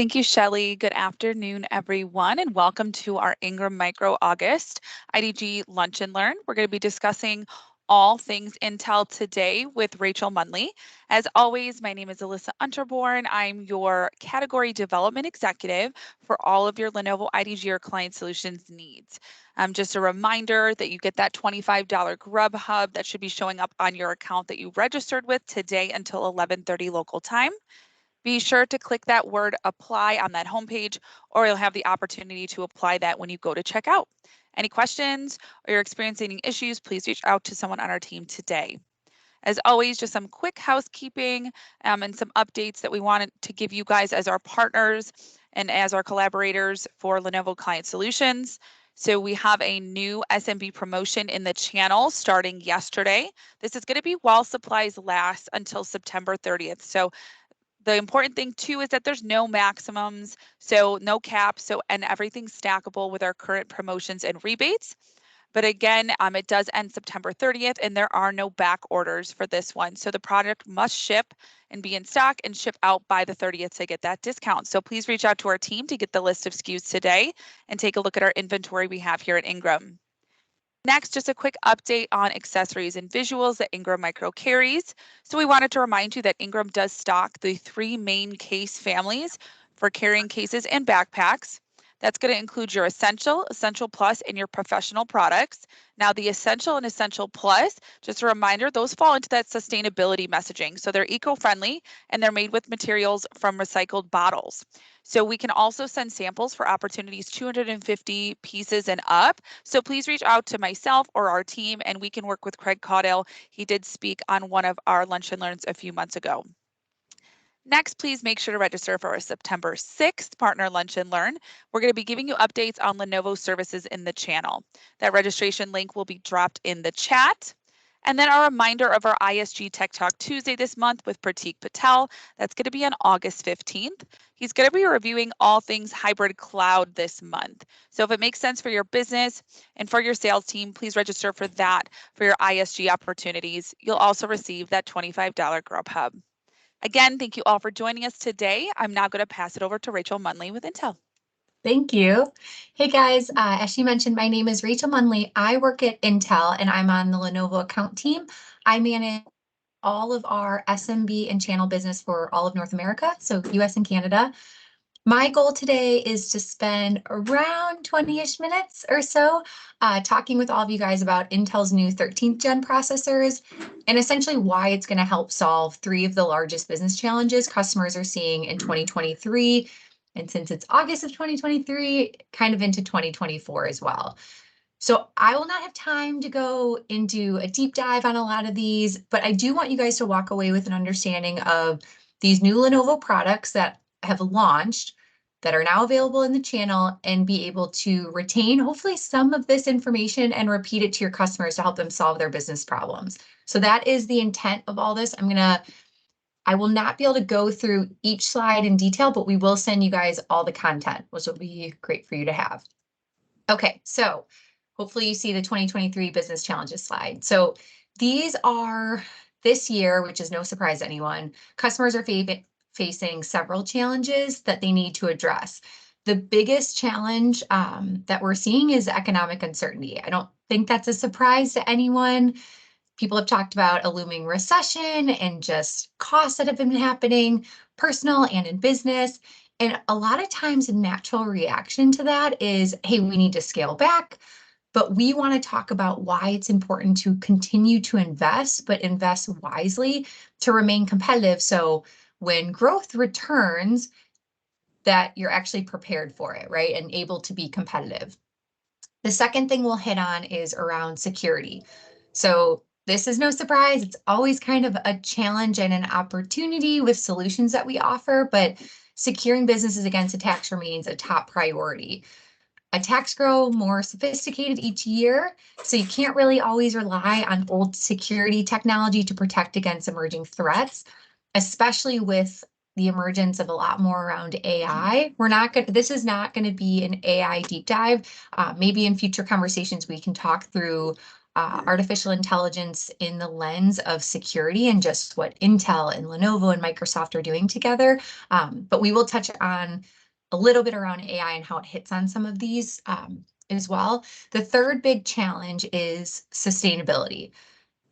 Thank you, Shelley. Good afternoon, everyone, and welcome to our Ingram Micro August IDG Lunch and Learn. We're going to be discussing all things Intel today with Rachel Munley. As always, my name is Alyssa Unterborn. I'm your Category Development Executive for all of your Lenovo IDG or Client Solutions needs. Just a reminder that you get that $25 Grub Hub that should be showing up on your account that you registered with today until 11:30 local time. Be sure to click that word apply on that homepage, or you'll have the opportunity to apply that when you go to checkout. Any questions or you're experiencing any issues, please reach out to someone on our team today. As always, just some quick housekeeping and some updates that we wanted to give you guys as our partners and as our collaborators for Lenovo Client Solutions. So we have a new SMB promotion in the channel starting yesterday. This is going to be while supplies last until September 30th. So the important thing too is that there's no maximums, so no caps, and everything's stackable with our current promotions and rebates. But again, it does end September 30th, and there are no back orders for this one. So the product must ship and be in stock and ship out by the 30th to get that discount. So please reach out to our team to get the list of SKUs today and take a look at our inventory we have here at Ingram. Next, just a quick update on accessories and visuals that Ingram Micro carries. So we wanted to remind you that Ingram does stock the 3 main case families for carrying cases and backpacks. That's going to include your Essential, Essential Plus, and your professional products. Now, the Essential and Essential Plus, just a reminder, those fall into that sustainability messaging. So they're eco-friendly and they're made with materials from recycled bottles. So we can also send samples for opportunities 250 pieces and up. So please reach out to myself or our team and we can work with Craig Caudell. He did speak on one of our Lunch and Learns a few months ago. Next, please make sure to register for our September 6th Partner Lunch and Learn. We're going to be giving you updates on Lenovo services in the channel. That registration link will be dropped in the chat. And then a reminder of our ISG Tech Talk Tuesday this month with Pratik Patel. That's going to be on August 15th. He's going to be reviewing all things hybrid cloud this month. So if it makes sense for your business and for your sales team, please register for that for your ISG opportunities. You'll also receive that $25 Grub Hub. Again, thank you all for joining us today. I'm now going to pass it over to Rachel Munley with Intel. Thank you. Hey guys, as she mentioned, my name is Rachel Munley. I work at Intel and I'm on the Lenovo account team. I manage all of our SMB and channel business for all of North America, so US and Canada. My goal today is to spend around 20-ish minutes or so talking with all of you guys about Intel's new 13th gen processors and essentially why it's going to help solve 3 of the largest business challenges customers are seeing in 2023. And since it's August of 2023, kind of into 2024 as well. So I will not have time to go into a deep dive on a lot of these, but I do want you guys to walk away with an understanding of these new Lenovo products that have launched that are now available in the channel and be able to retain hopefully some of this information and repeat it to your customers to help them solve their business problems. So that is the intent of all this. I will not be able to go through each slide in detail, but we will send you guys all the content, which will be great for you to have. Okay, so hopefully you see the 2023 business challenges slide. So these are this year, which is no surprise to anyone, customers are facing several challenges that they need to address. The biggest challenge that we're seeing is economic uncertainty. I don't think that's a surprise to anyone. People have talked about a looming recession and just costs that have been happening, personal and in business. And a lot of times a natural reaction to that is, hey, we need to scale back. But we want to talk about why it's important to continue to invest, but invest wisely to remain competitive. So when growth returns, that you're actually prepared for it, right? And able to be competitive. The second thing we'll hit on is around security. So this is no surprise. It's always kind of a challenge and an opportunity with solutions that we offer, but securing businesses against attacks remains a top priority. Attacks grow more sophisticated each year, so you can't really always rely on old security technology to protect against emerging threats, especially with the emergence of a lot more around AI. This is not going to be an AI deep dive. Maybe in future conversations, we can talk through artificial intelligence in the lens of security and just what Intel and Lenovo and Microsoft are doing together. But we will touch on a little bit around AI and how it hits on some of these as well. The third big challenge is sustainability.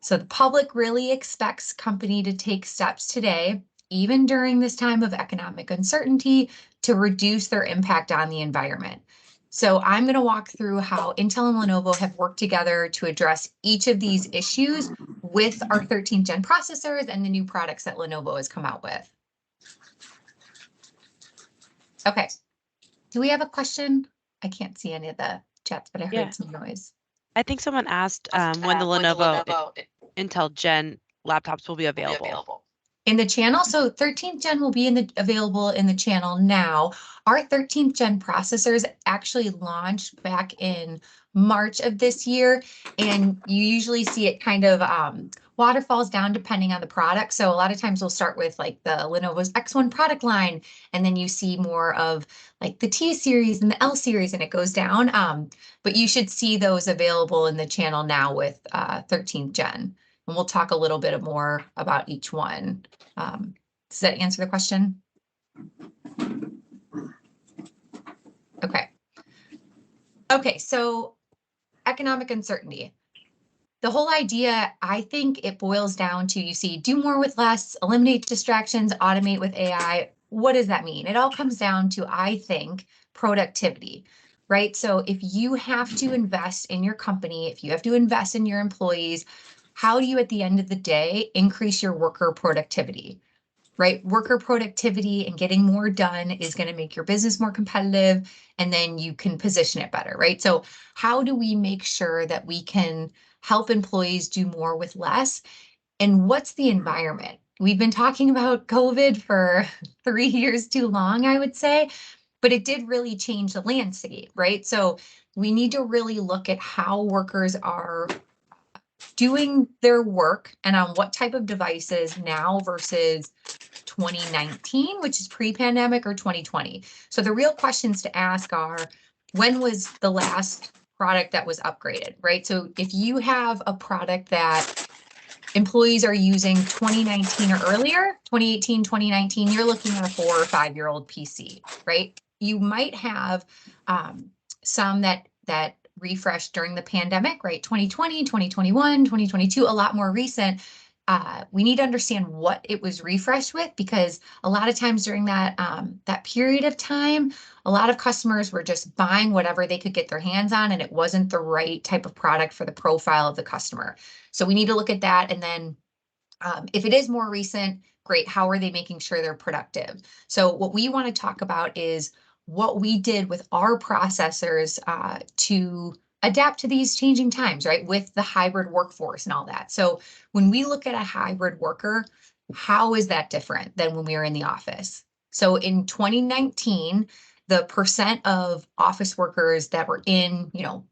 So the public really expects company to take steps today, even during this time of economic uncertainty, to reduce their impact on the environment. So I'm going to walk through how Intel and Lenovo have worked together to address each of these issues with our 13th gen processors and the new products that Lenovo has come out with. Okay, do we have a question? I can't see any of the chats, but I heard some noise. I think someone asked when the Lenovo Intel Gen laptops will be available. In the channel, so 13th gen will be available in the channel now. Our 13th gen processors actually launched back in March of this year, and you usually see it kind of waterfalls down depending on the product. So a lot of times we'll start with like the Lenovo's X1 product line, and then you see more of like the T series and the L series, and it goes down. But you should see those available in the channel now with 13th gen. And we'll talk a little bit more about each one. Does that answer the question? Okay. Okay, so economic uncertainty. The whole idea, I think it boils down to, you see, do more with less, eliminate distractions, automate with AI. What does that mean? It all comes down to, I think, productivity, right? So if you have to invest in your company, if you have to invest in your employees, how do you, at the end of the day, increase your worker productivity, right? Worker productivity and getting more done is going to make your business more competitive, and then you can position it better, right? So how do we make sure that we can help employees do more with less? And what's the environment? We've been talking about COVID for 3 years too long, I would say, but it did really change the landscape, right? So we need to really look at how workers are doing their work and on what type of devices now versus 2019, which is pre-pandemic, or 2020. So the real questions to ask are, when was the last product that was upgraded, right? So if you have a product that employees are using 2019 or earlier, 2018, 2019, you're looking at a 4 or 5-year-old PC, right? You might have some that refreshed during the pandemic, right? 2020, 2021, 2022, a lot more recent. We need to understand what it was refreshed with, because a lot of times during that period of time, a lot of customers were just buying whatever they could get their hands on, and it wasn't the right type of product for the profile of the customer. So we need to look at that. And then if it is more recent, great, how are they making sure they're productive? So what we want to talk about is what we did with our processors to adapt to these changing times, right? With the hybrid workforce and all that. So when we look at a hybrid worker, how is that different than when we were in the office? So in 2019, the percent of office workers that were in,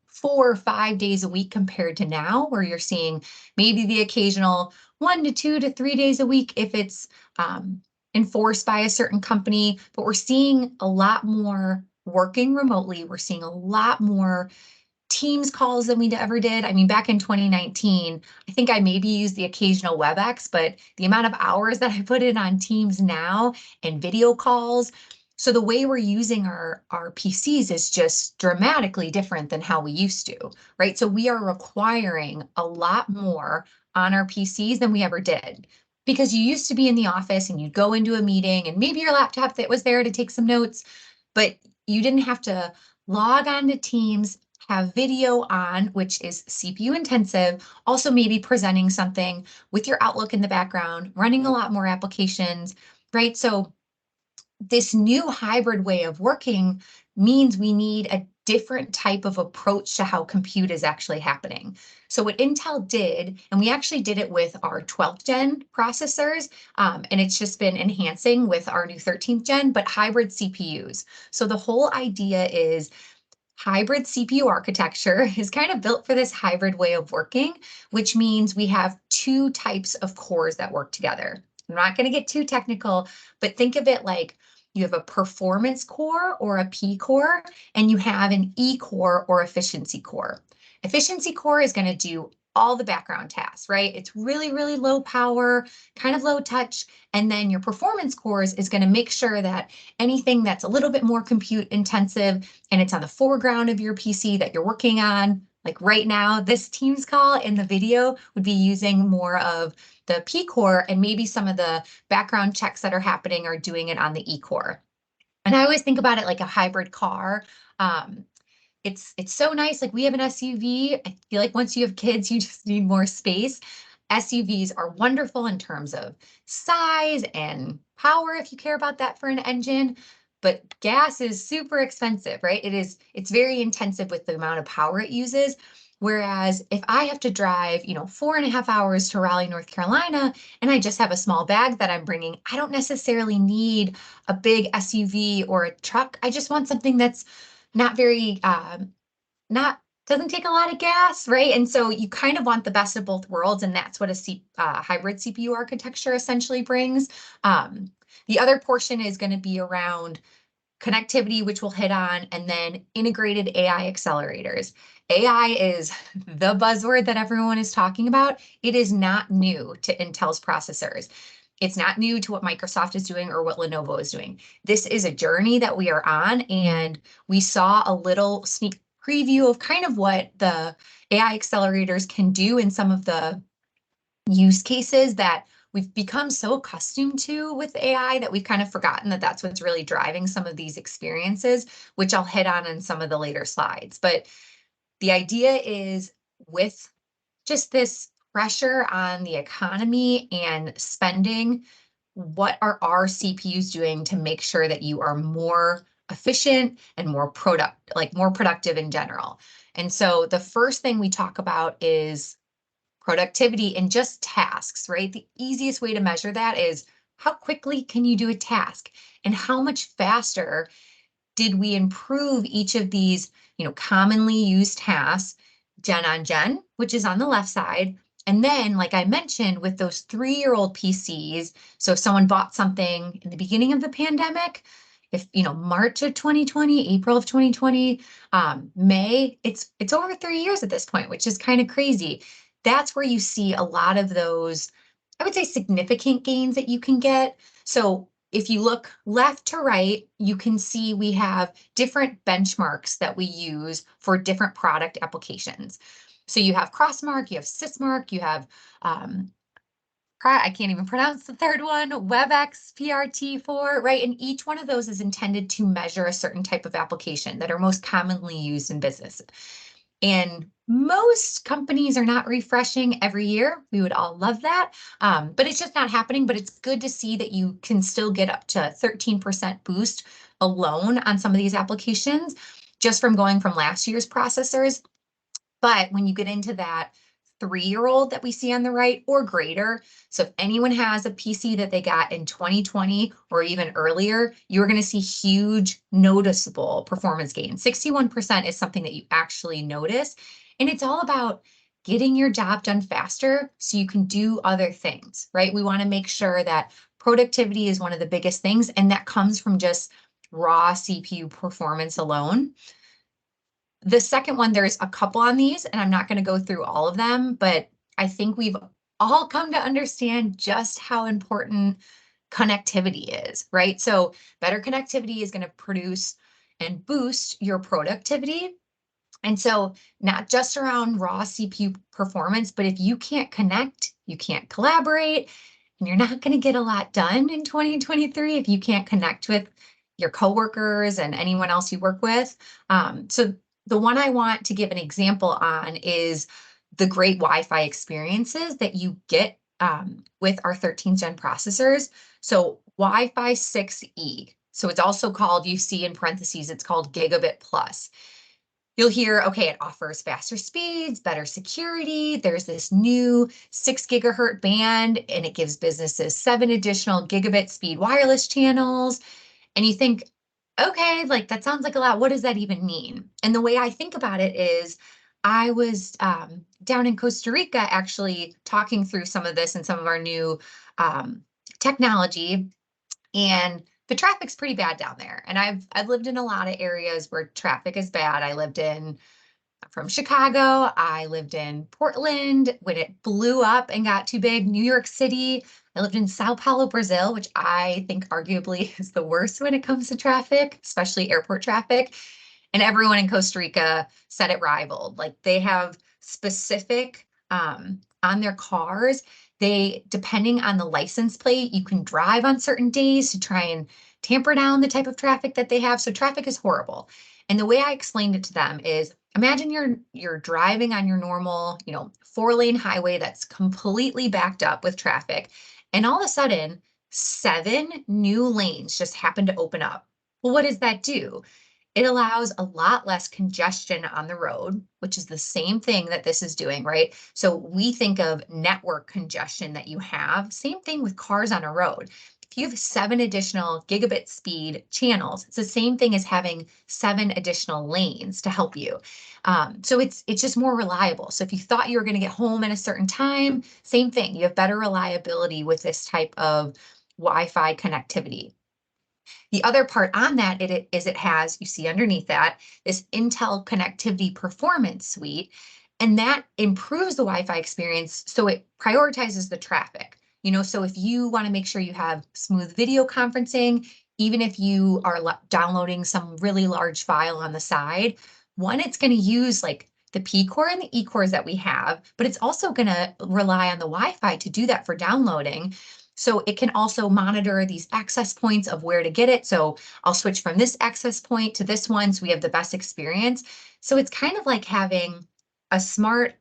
4 or 5 days a week compared to now, where you're seeing maybe the occasional 1 to 2 to 3 days a week if it's enforced by a certain company, but we're seeing a lot more working remotely. We're seeing a lot more Teams calls than we ever did. I mean, back in 2019, I think I maybe used the occasional WebEx, but the amount of hours that I put in on Teams now and video calls. So the way we're using our PCs is just dramatically different than how we used to, right? So we are requiring a lot more on our PCs than we ever did. Because you used to be in the office and you'd go into a meeting and maybe your laptop that was there to take some notes, but you didn't have to log on to Teams, have video on, which is CPU intensive, also maybe presenting something with your Outlook in the background, running a lot more applications, right? So this new hybrid way of working means we need a different type of approach to how compute is actually happening. So what Intel did, and we actually did it with our 12th gen processors, and it's just been enhancing with our new 13th gen, but hybrid CPUs. So the whole idea is hybrid CPU architecture is kind of built for this hybrid way of working, which means we have 2 types of cores that work together. I'm not going to get too technical, but think of it like you have a performance core or a P core, and you have an E core or efficiency core. Efficiency core is going to do all the background tasks, right? It's really, really low power, kind of low touch. And then your performance cores is going to make sure that anything that's a little bit more compute intensive and it's on the foreground of your PC that you're working on, like right now, this Teams call in the video would be using more of the P core, and maybe some of the background checks that are happening are doing it on the E core. And I always think about it like a hybrid car. It's so nice. Like we have an SUV. I feel like once you have kids, you just need more space. SUVs are wonderful in terms of size and power, if you care about that for an engine. But gas is super expensive, right? It's very intensive with the amount of power it uses. Whereas if I have to drive, 4.5 hours to Raleigh, North Carolina, and I just have a small bag that I'm bringing, I don't necessarily need a big SUV or a truck. I just want something that's not very, not doesn't take a lot of gas, right? And so you kind of want the best of both worlds, and that's what a hybrid CPU architecture essentially brings. The other portion is going to be around connectivity, which we'll hit on, and then integrated AI accelerators. AI is the buzzword that everyone is talking about. It is not new to Intel's processors. It's not new to what Microsoft is doing or what Lenovo is doing. This is a journey that we are on, and we saw a little sneak preview of kind of what the AI accelerators can do in some of the use cases that we've become so accustomed to with AI that we've kind of forgotten that that's what's really driving some of these experiences, which I'll hit on in some of the later slides. But the idea is, with just this pressure on the economy and spending, what are our CPUs doing to make sure that you are more efficient and more productive in general? And so the first thing we talk about is productivity and just tasks, right? The easiest way to measure that is how quickly can you do a task, and how much faster did we improve each of these, commonly used tasks, gen on gen, which is on the left side. And then, like I mentioned, with those 3-year-old PCs, so if someone bought something in the beginning of the pandemic, if, March of 2020, April of 2020, May, it's over 3 years at this point, which is kind of crazy. That's where you see a lot of those, I would say, significant gains that you can get. So if you look left to right, you can see we have different benchmarks that we use for different product applications. So you have Crossmark, you have Sysmark, you have, I can't even pronounce the third one, WebEx PRT4, right? And each one of those is intended to measure a certain type of application that are most commonly used in business. And most companies are not refreshing every year. We would all love that, but it's just not happening. But it's good to see that you can still get up to 13% boost alone on some of these applications just from going from last year's processors. But when you get into that 3-year-old that we see on the right or greater, so if anyone has a PC that they got in 2020 or even earlier, you're going to see huge noticeable performance gains. 61% is something that you actually notice. And it's all about getting your job done faster so you can do other things, right? We want to make sure that productivity is one of the biggest things, and that comes from just raw CPU performance alone. The second one, there's a couple on these, and I'm not going to go through all of them, but I think we've all come to understand just how important connectivity is, right? So better connectivity is going to produce and boost your productivity. And so not just around raw CPU performance, but if you can't connect, you can't collaborate, and you're not going to get a lot done in 2023 if you can't connect with your coworkers and anyone else you work with. So the one I want to give an example on is the great Wi-Fi experiences that you get with our 13th gen processors. So Wi-Fi 6E. So it's also called, you see in parentheses, it's called Gigabit Plus. You'll hear, okay, it offers faster speeds, better security. There's this new 6 gigahertz band, and it gives businesses 7 additional gigabit speed wireless channels. And you think, okay, like that sounds like a lot. What does that even mean? And the way I think about it is, I was down in Costa Rica actually talking through some of this and some of our new technology, and the traffic's pretty bad down there. And I've lived in a lot of areas where traffic is bad. I lived in from Chicago. I lived in Portland when it blew up and got too big. New York City. I lived in Sao Paulo, Brazil, which I think arguably is the worst when it comes to traffic, especially airport traffic. And everyone in Costa Rica said it rivaled. Like they have specific on their cars. They, depending on the license plate, you can drive on certain days to try and tamper down the type of traffic that they have. So traffic is horrible. And the way I explained it to them is, imagine you're driving on your normal, 4-lane highway that's completely backed up with traffic. And all of a sudden, 7 new lanes just happen to open up. Well, what does that do? It allows a lot less congestion on the road, which is the same thing that this is doing, right? So we think of network congestion that you have, same thing with cars on a road. If you have 7 additional gigabit speed channels, it's the same thing as having 7 additional lanes to help you. So it's just more reliable. So if you thought you were going to get home at a certain time, same thing. You have better reliability with this type of Wi-Fi connectivity. The other part on that is it has, you see underneath that, this Intel Connectivity Performance Suite, and that improves the Wi-Fi experience. So it prioritizes the traffic. So if you want to make sure you have smooth video conferencing, even if you are downloading some really large file on the side, one, it's going to use like the P core and the E cores that we have, but it's also going to rely on the Wi-Fi to do that for downloading. So it can also monitor these access points of where to get it. So I'll switch from this access point to this one so we have the best experience. So it's kind of like having a smart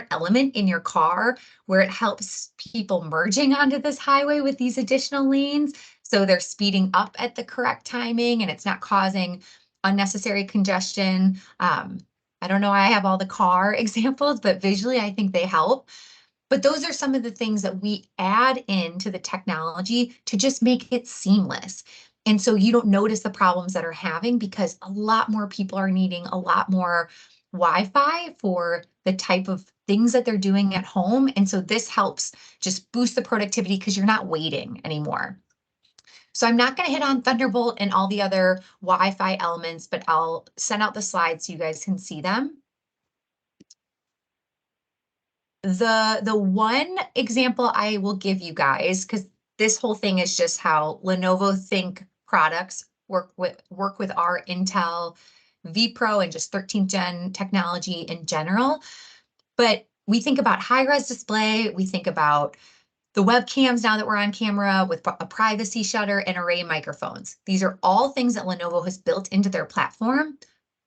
element in your car where it helps people merging onto this highway with these additional lanes. So they're speeding up at the correct timing and it's not causing unnecessary congestion. I don't know, I have all the car examples, but visually I think they help. But those are some of the things that we add into the technology to just make it seamless. And so you don't notice the problems that are having because a lot more people are needing a lot more Wi-Fi for the type of things that they're doing at home. And so this helps just boost the productivity because you're not waiting anymore. So I'm not going to hit on Thunderbolt and all the other Wi-Fi elements, but I'll send out the slides so you guys can see them. The one example I will give you guys, because this whole thing is just how Lenovo Think products work with our Intel vPro and just 13th gen technology in general. But we think about high-res display, we think about the webcams now that we're on camera with a privacy shutter and array microphones. These are all things that Lenovo has built into their platform.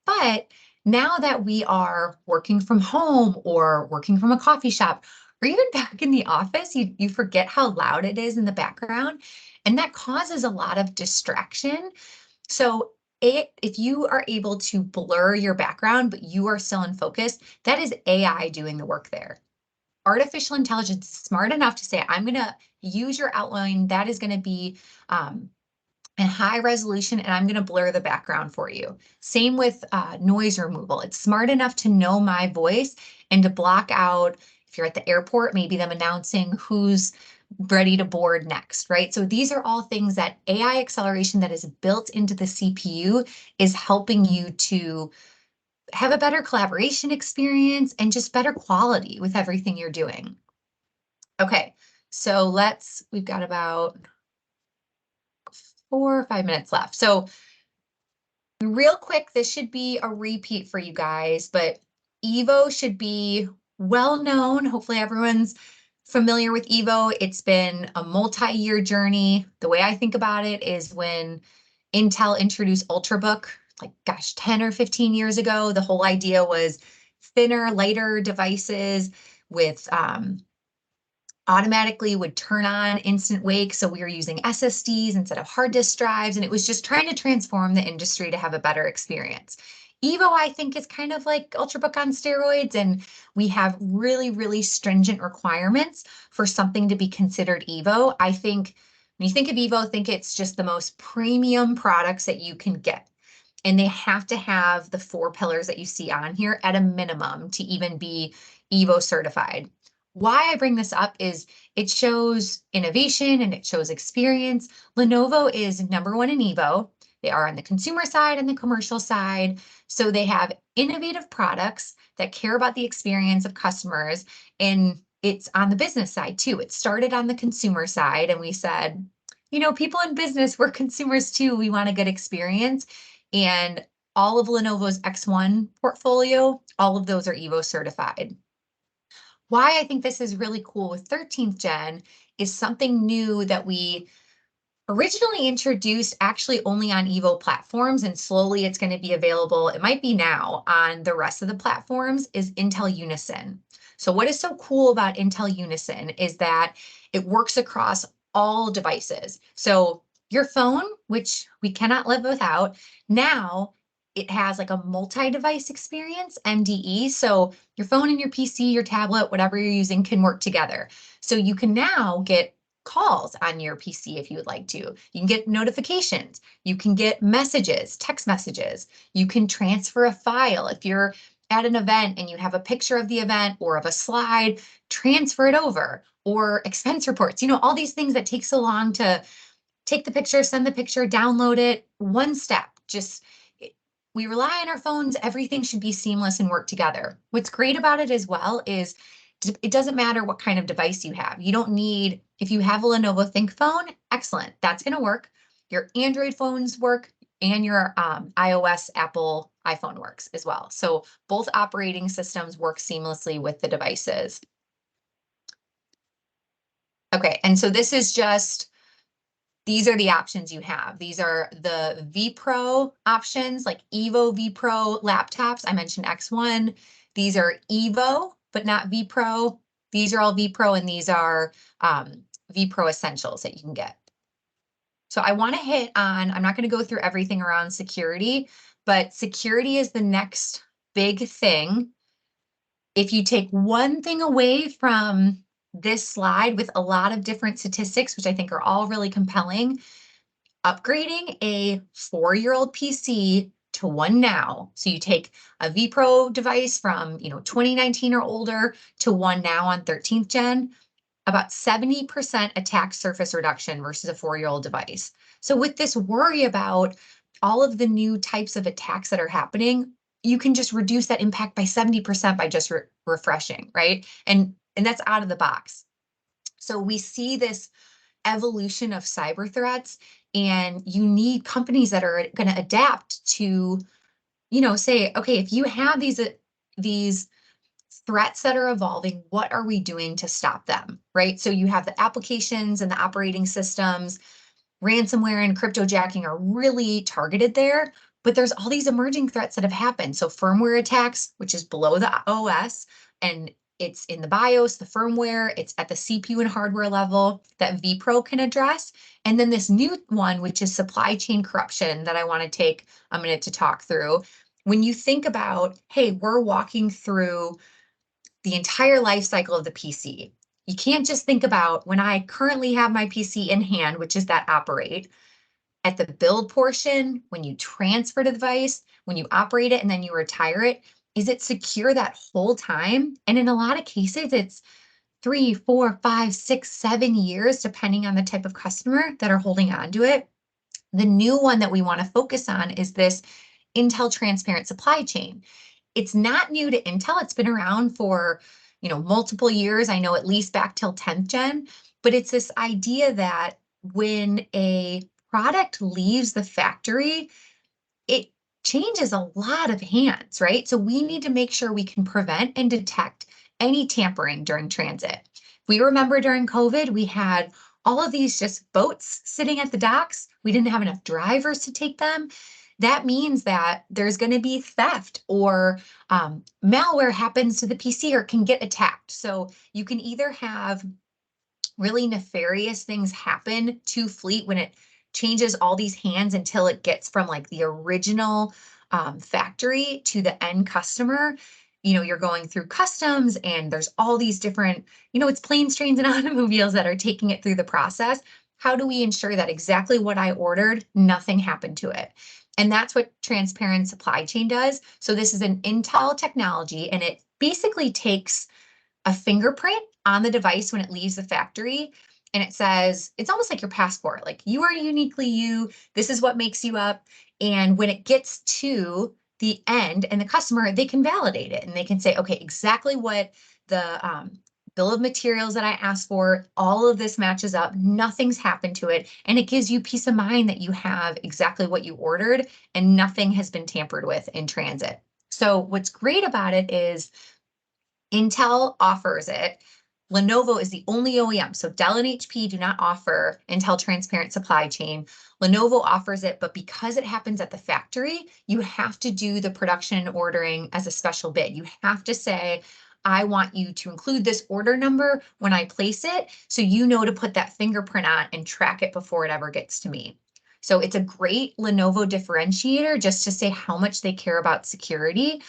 But now that we are working from home or working from a coffee shop, or even back in the office, you forget how loud it is in the background. And that causes a lot of distraction. So if you are able to blur your background, but you are still in focus, that is AI doing the work there. Artificial intelligence is smart enough to say, I'm going to use your outline. That is going to be and high resolution, and I'm going to blur the background for you. Same with noise removal. It's smart enough to know my voice and to block out, if you're at the airport, maybe them announcing who's ready to board next, right? So these are all things that AI acceleration that is built into the CPU is helping you to have a better collaboration experience and just better quality with everything you're doing. Okay, so we've got about 4 or 5 minutes left. So real quick, this should be a repeat for you guys, but Evo should be well known. Hopefully everyone's familiar with Evo. It's been a multi-year journey. The way I think about it is when Intel introduced Ultrabook, like, gosh, 10 or 15 years ago, the whole idea was thinner, lighter devices with automatically would turn on instant wake. So we were using SSDs instead of hard disk drives, and it was just trying to transform the industry to have a better experience. Evo, I think, is kind of like Ultrabook on steroids, and we have really, really stringent requirements for something to be considered Evo. I think when you think of Evo, think it's just the most premium products that you can get. And they have to have the 4 pillars that you see on here at a minimum to even be Evo certified. Why I bring this up is it shows innovation and it shows experience. Lenovo is #1 in Evo. They are on the consumer side and the commercial side. So they have innovative products that care about the experience of customers. And it's on the business side too. It started on the consumer side, and we said, people in business, we're consumers too. We want a good experience. And all of Lenovo's X1 portfolio, all of those are Evo certified. Why I think this is really cool with 13th gen is something new that we originally introduced actually only on Evo platforms, and slowly it's going to be available, it might be now, on the rest of the platforms, is Intel Unison. So what is so cool about Intel Unison is that it works across all devices. So your phone, which we cannot live without, now it has like a multi-device experience, MDE. So your phone and your PC, your tablet, whatever you're using can work together. So you can now get calls on your PC if you would like to. You can get notifications. You can get messages, text messages. You can transfer a file. If you're at an event and you have a picture of the event or of a slide, transfer it over, or expense reports, all these things that take so long to take the picture, send the picture, download it, one step. We rely on our phones. Everything should be seamless and work together. What's great about it as well is it doesn't matter what kind of device you have. You don't need, if you have a Lenovo Think phone, excellent, that's going to work. Your Android phones work, and your iOS Apple iPhone works as well. So both operating systems work seamlessly with the devices. Okay, and so this is just, these are the options you have. These are the vPro options, like Evo vPro laptops. I mentioned X1. These are Evo, but not vPro. These are all vPro, and these are vPro Essentials that you can get. So I want to hit on, I'm not going to go through everything around security, but security is the next big thing. If you take one thing away from this slide with a lot of different statistics, which I think are all really compelling, upgrading a 4-year-old PC to one now. So you take a vPro device from 2019 or older to one now on 13th gen, about 70% attack surface reduction versus a 4-year-old device. So with this worry about all of the new types of attacks that are happening, you can just reduce that impact by 70% by just refreshing, right? And that's out of the box. So we see this evolution of cyber threats, and you need companies that are going to adapt to, say, okay, if you have these threats that are evolving, what are we doing to stop them, right? So you have the applications and the operating systems. Ransomware and cryptojacking are really targeted there, but there's all these emerging threats that have happened. So firmware attacks, which is below the OS, and it's in the BIOS, the firmware, it's at the CPU and hardware level that vPro can address. And then this new one, which is supply chain corruption, that I want to take a minute to talk through. When you think about, hey, we're walking through the entire life cycle of the PC. You can't just think about when I currently have my PC in hand, which is that operate, at the build portion, when you transfer the device, when you operate it, and then you retire it. Is it secure that whole time? And in a lot of cases, it's 3, 4, 5, 6, 7 years, depending on the type of customer that are holding on to it. The new one that we want to focus on is this Intel transparent supply chain. It's not new to Intel. It's been around for, multiple years. I know at least back till 10th gen, but it's this idea that when a product leaves the factory, it changes a lot of hands, right? So we need to make sure we can prevent and detect any tampering during transit. We remember during COVID, we had all of these just boats sitting at the docks. We didn't have enough drivers to take them. That means that there's going to be theft, or malware happens to the PC or can get attacked. So you can either have really nefarious things happen to fleet when it changes all these hands until it gets from like the original factory to the end customer. You're going through customs, and there's all these different, it's planes, trains, and automobiles that are taking it through the process. How do we ensure that exactly what I ordered, nothing happened to it? And that's what transparent supply chain does. So this is an Intel technology, and it basically takes a fingerprint on the device when it leaves the factory, and it says, it's almost like your passport, like you are uniquely you, this is what makes you up. And when it gets to the end and the customer, they can validate it and they can say, okay, exactly what the bill of materials that I asked for, all of this matches up, nothing's happened to it. And it gives you peace of mind that you have exactly what you ordered and nothing has been tampered with in transit. So what's great about it is Intel offers it. Lenovo is the only OEM. So Dell and HP do not offer Intel Transparent Supply Chain. Lenovo offers it, but because it happens at the factory, you have to do the production and ordering as a special bid. You have to say, I want you to include this order number when I place it, so you know to put that fingerprint on and track it before it ever gets to me. So it's a great Lenovo differentiator just to say how much they care about security,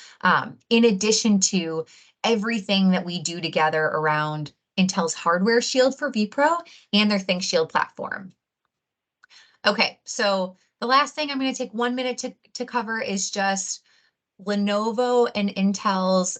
in addition to everything that we do together around Intel's hardware shield for vPro and their ThinkShield platform. Okay, so the last thing I'm going to take 1 minute to cover is just Lenovo and Intel's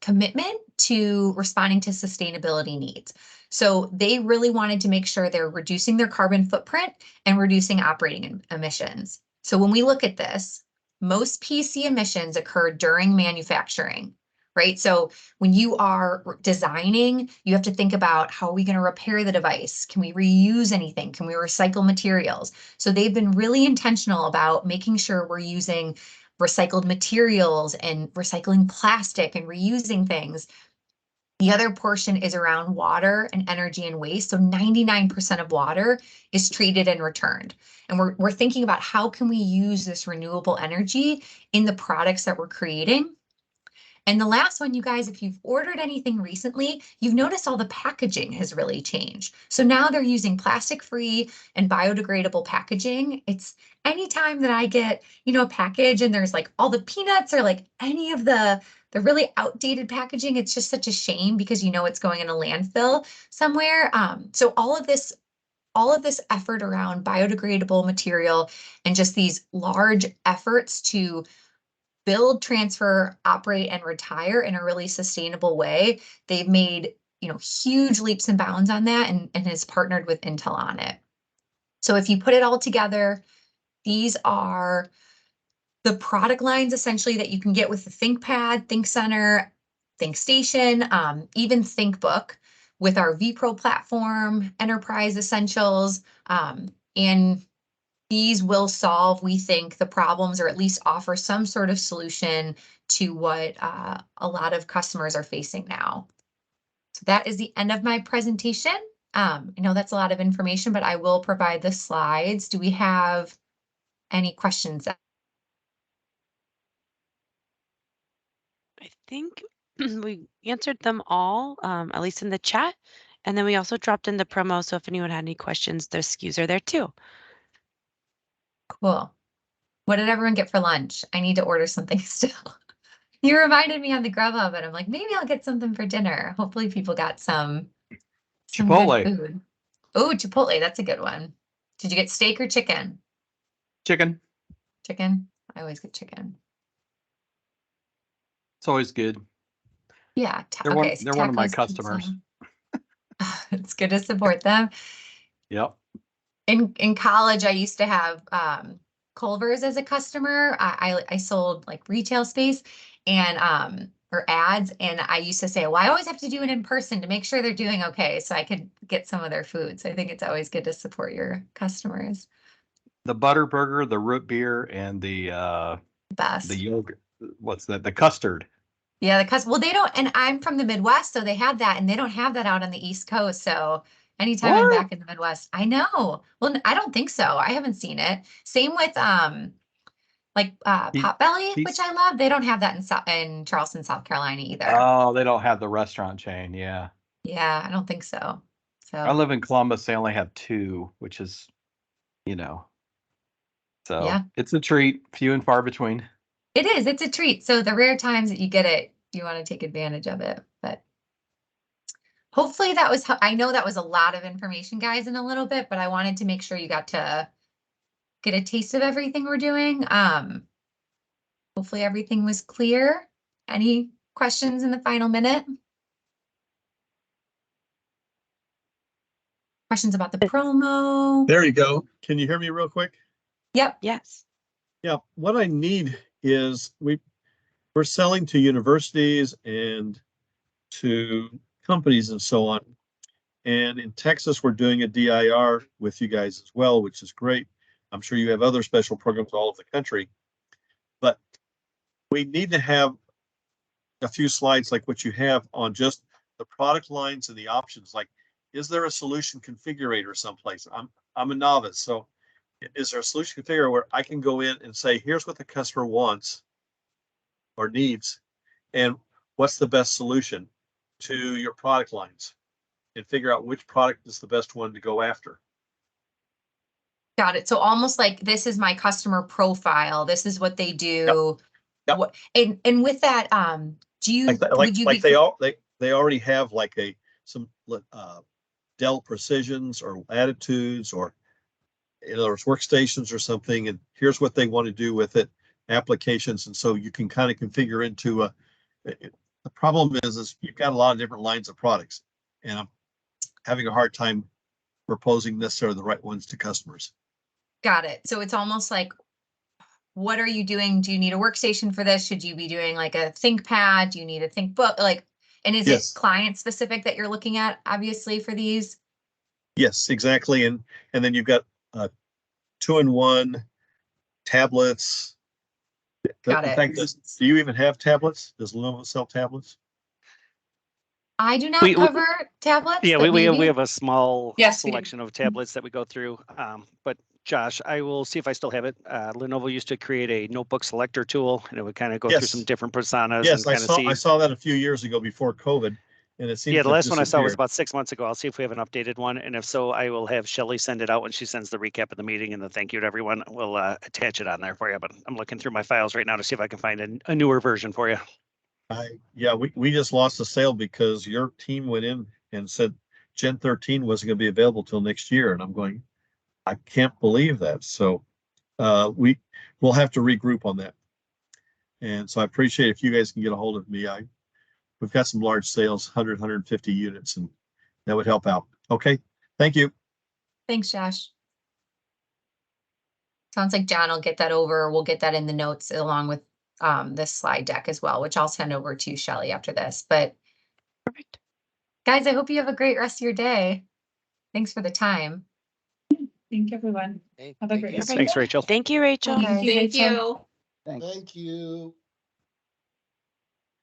commitment to responding to sustainability needs. So they really wanted to make sure they're reducing their carbon footprint and reducing operating emissions. So when we look at this, most PC emissions occur during manufacturing, right? So when you are designing, you have to think about, how are we going to repair the device? Can we reuse anything? Can we recycle materials? So they've been really intentional about making sure we're using recycled materials and recycling plastic and reusing things. The other portion is around water and energy and waste. So 99% of water is treated and returned. And we're thinking about, how can we use this renewable energy in the products that we're creating? And the last one, you guys, if you've ordered anything recently, you've noticed all the packaging has really changed. So now they're using plastic-free and biodegradable packaging. It's anytime that I get, a package and there's like all the peanuts or like any of the really outdated packaging, it's just such a shame, because it's going in a landfill somewhere. So all of this effort around biodegradable material and just these large efforts to build, transfer, operate, and retire in a really sustainable way. They've made, huge leaps and bounds on that, and has partnered with Intel on it. So if you put it all together, these are the product lines essentially that you can get with the ThinkPad, ThinkCenter, ThinkStation, even ThinkBook with our vPro platform, Enterprise Essentials, and these will solve, we think, the problems, or at least offer some sort of solution to what a lot of customers are facing now. So that is the end of my presentation. I know that's a lot of information, but I will provide the slides. Do we have any questions? I think we answered them all, at least in the chat. And then we also dropped in the promo. So if anyone had any questions, the SKUs are there too. Cool. What did everyone get for lunch? I need to order something still. You reminded me on the Grubhub, and I'm like, maybe I'll get something for dinner. Hopefully people got some Chipotle. good food. Oh, Chipotle, that's a good one. Did you get steak or chicken? Chicken. Chicken? I always get chicken. It's always good. Yeah. They're okay. they're one of my customers. It's good to support them. Yep. In college, I used to have Culver's as a customer. I sold like retail space and or ads, and I used to say, well, I always have to do it in person to make sure they're doing okay, so I could get some of their food. So I think it's always good to support your customers. The butter burger, the root beer, and the Best. yogurt. What's that? The custard. Yeah, well, they don't, and I'm from the Midwest, so they had that, and they don't have that out on the East Coast. So anytime I'm back in the Midwest, I know. Well, I don't think so. I haven't seen it. Same with Potbelly, which I love. They don't have that in Charleston, South Carolina either. Oh, they don't have the restaurant chain. Yeah. Yeah, I don't think so. I live in Columbus. They only have two, which is, so yeah, it's a treat, few and far between. It is. It's a treat. So the rare times that you get it, you want to take advantage of it. But hopefully that was, I know that was a lot of information, guys, in a little bit, but I wanted to make sure you got to get a taste of everything we're doing. Hopefully everything was clear. Any questions in the final minute? Questions about the promo? There you go. Can you hear me real quick? Yep. Yes. Yeah, what I need is we're selling to universities and to companies and so on. And in Texas, we're doing a DIR with you guys as well, which is great. I'm sure you have other special programs all over the country, but we need to have a few slides like what you have on just the product lines and the options. Like, is there a solution configurator someplace? I'm a novice, so is there a solution configurator where I can go in and say, here's what the customer wants or needs, and what's the best solution to your product lines, and figure out which product is the best one to go after. Got it. So almost like this is my customer profile. This is what they do. Yep. What, and with that, do you, would you be, they already have like some Dell Precisions or Latitudes, or in other words, workstations or something, and here's what they want to do with it, applications. And so you can kind of configure into the problem is you've got a lot of different lines of products, and I'm having a hard time proposing necessarily the right ones to customers. got it. So it's almost like, what are you doing? Do you need a workstation for this? Should you be doing like a ThinkPad? Do you need a ThinkBook? Like, and is Yes. it client specific that you're looking at, obviously, for these? Yes, exactly. And then you've got 2-in-1 tablets. Got In it. fact, do you even have tablets? Does Lenovo sell tablets? I do not We- cover tablets. Yeah, but we maybe. have a small Yes, we do. selection of tablets that we go through. But Josh, I will see if I still have it. Lenovo used to create a notebook selector tool, and it would kind of go through some different personas Yes, and kind of see. I saw that a few years ago before COVID, and it seems Yeah, the to have last one I saw was disappeared. about 6 months ago. I'll see if we have an updated one, and if so, I will have Shelly send it out when she sends the recap of the meeting and the thank you to everyone. We'll attach it on there for you. But I'm looking through my files right now to see if I can find a newer version for you. Yeah, we just lost a sale because your team went in and said Gen 13 wasn't going to be available till next year, and I'm going, I can't believe that. So we'll have to regroup on that. And so I appreciate if you guys can get a hold of me. We've got some large sales, 100, 150 units, and that would help out. Okay, thank you. Thanks, Josh. Sounds like John will get that over. We'll get that in the notes along with this slide deck as well, which I'll send over to Shelly after this. But Perfect. guys, I hope you have a great rest of your day. Thanks for the time. Thank everyone. Have a great Thanks, Rachel. Thank you, Rachel. Okay. Thank you. Thank you.